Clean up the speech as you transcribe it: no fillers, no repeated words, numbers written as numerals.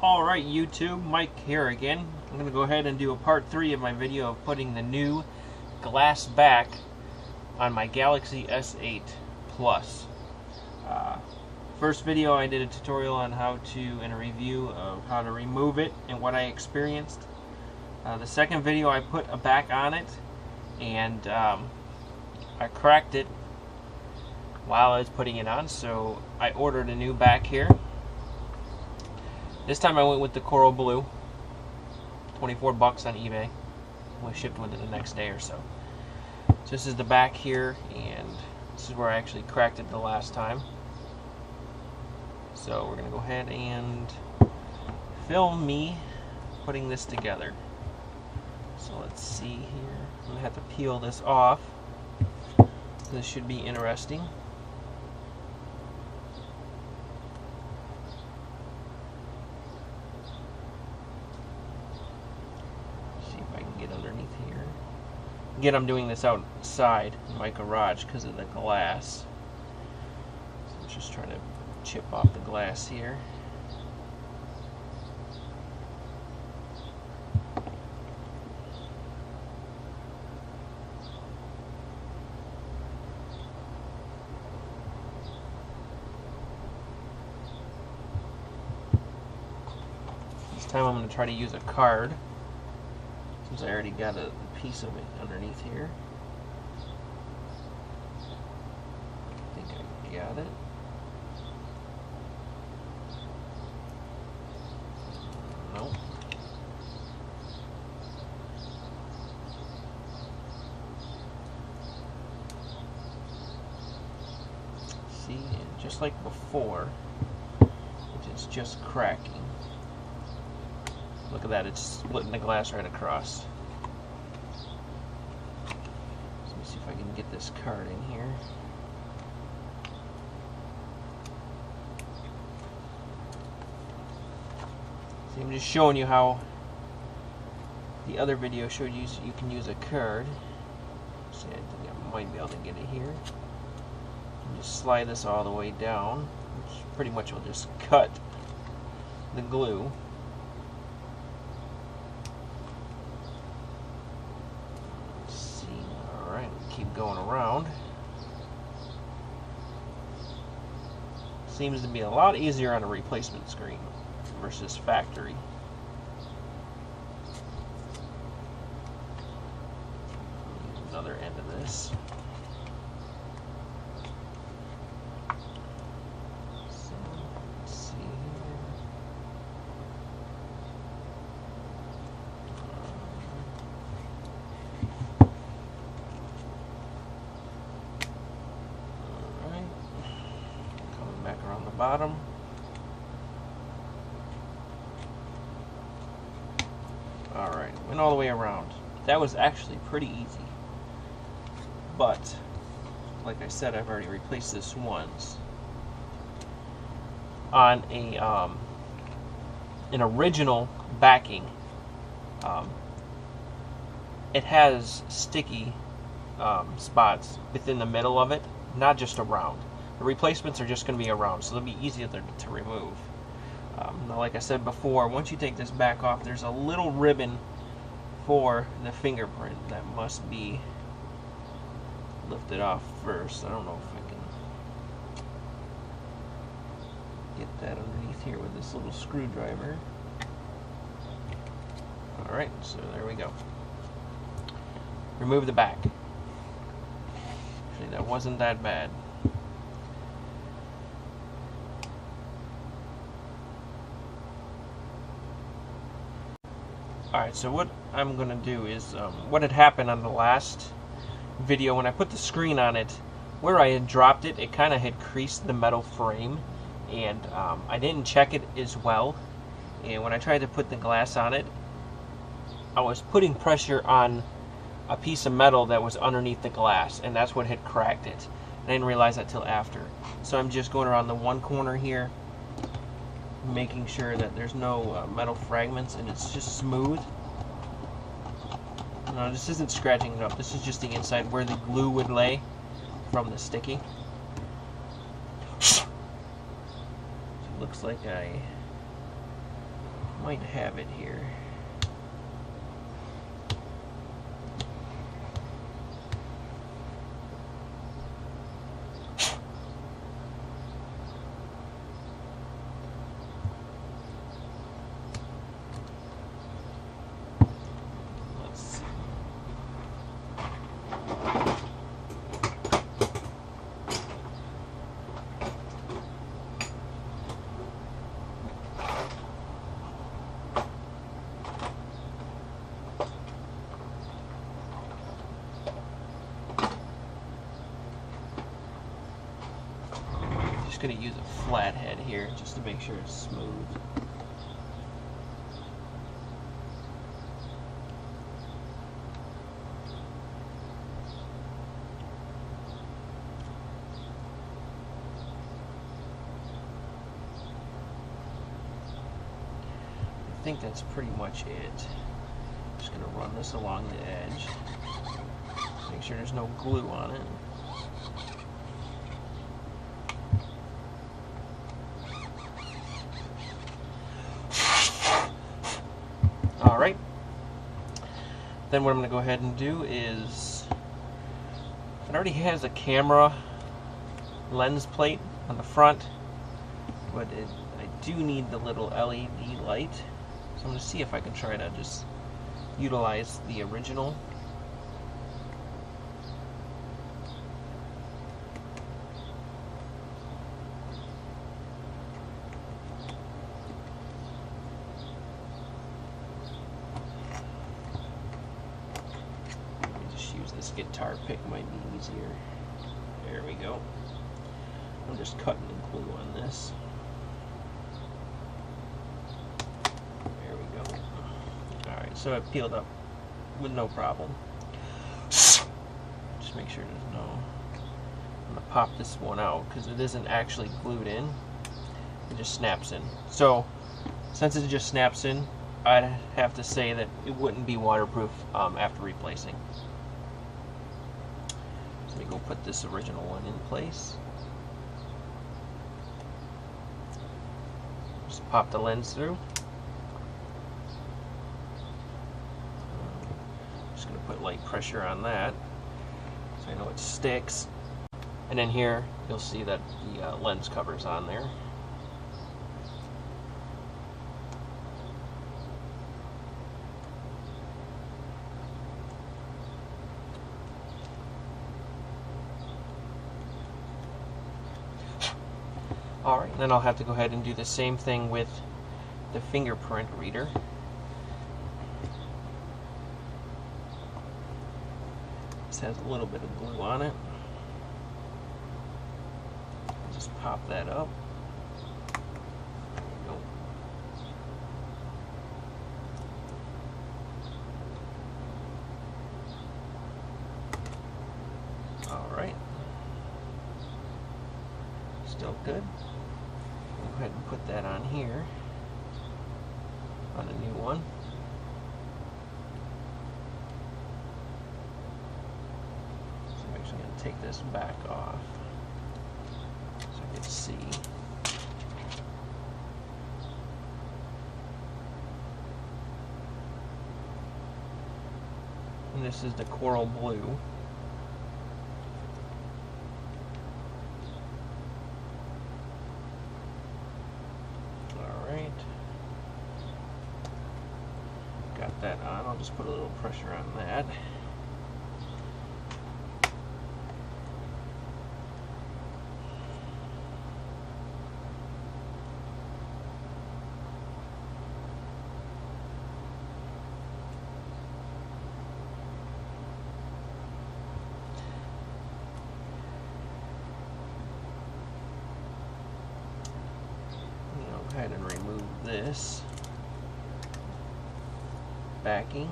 Alright YouTube, Mike here again. I'm going to go ahead and do a part 3 of my video of putting the new glass back on my Galaxy S8 Plus. First video I did a tutorial on how to, and a review of how to remove it and what I experienced. The second video I put a back on it, and I cracked it while I was putting it on, so I ordered a new back here. This time I went with the Coral Blue, 24 bucks on eBay. We shipped with it the next day or so. So this is the back here, and this is where I actually cracked it the last time. So we're gonna go ahead and film me putting this together. So let's see here. I'm gonna have to peel this off. This should be interesting. Get underneath here. Again, I'm doing this outside in my garage because of the glass. So I'm just trying to chip off the glass here. This time I'm going to try to use a card, since I already got a piece of it underneath here. I think I got it. Nope. See, and just like before, it's just cracking. Look at that, it's splitting the glass right across. So let me see if I can get this card in here. See, I'm just showing you how the other video showed you you can use a card. See, I think I might be able to get it here. And just slide this all the way down, which pretty much will just cut the glue. Keep going around. Seems to be a lot easier on a replacement screen versus factory. Another end of this. So, let's see here. Around the bottom. Alright, went all the way around. That was actually pretty easy. But, like I said, I've already replaced this once. On a an original backing, it has sticky spots within the middle of it, not just around. The replacements are just going to be around, so they'll be easier to remove. Now, like I said before, once you take this back off, there's a little ribbon for the fingerprint that must be lifted off first. I don't know if I can get that underneath here with this little screwdriver. Alright, so there we go. Remove the back. Actually, that wasn't that bad. Alright, so what I'm going to do is, what had happened on the last video, when I put the screen on it, where I had dropped it, it kind of had creased the metal frame, and I didn't check it as well, and when I tried to put the glass on it, I was putting pressure on a piece of metal that was underneath the glass, and that's what had cracked it. I didn't realize that till after. So I'm just going around the one corner here, making sure that there's no metal fragments and it's just smooth. No, this isn't scratching it up. This is just the inside where the glue would lay from the sticky. So it looks like I Might have it here. Let's see. Going to use a flat head here just to make sure it's smooth. I think that's pretty much it. Just going to run this along the edge. Make sure there's no glue on it. Alright, then what I'm going to go ahead and do is, it already has a camera lens plate on the front, but I do need the little LED light, so I'm going to see if I can try to just utilize the original. This guitar pick might be easier. There we go. I'm just cutting the glue on this. There we go. Alright, so it peeled up with no problem. Just make sure there's no... I'm going to pop this one out because it isn't actually glued in. It just snaps in. So, since it just snaps in, I'd have to say that it wouldn't be waterproof after replacing. Let me go put this original one in place. Just pop the lens through. Just going to put light pressure on that so I know it sticks. And then here you'll see that the lens cover's on there. Alright, then I'll have to go ahead and do the same thing with the fingerprint reader. This has a little bit of glue on it. Just pop that up. There we go. Alright. Still good. Go ahead and put that on here, on a new one. So I'm actually going to take this back off so I can see. And this is the coral blue. Got that on. I'll just put a little pressure on that. Go ahead and remove this backing.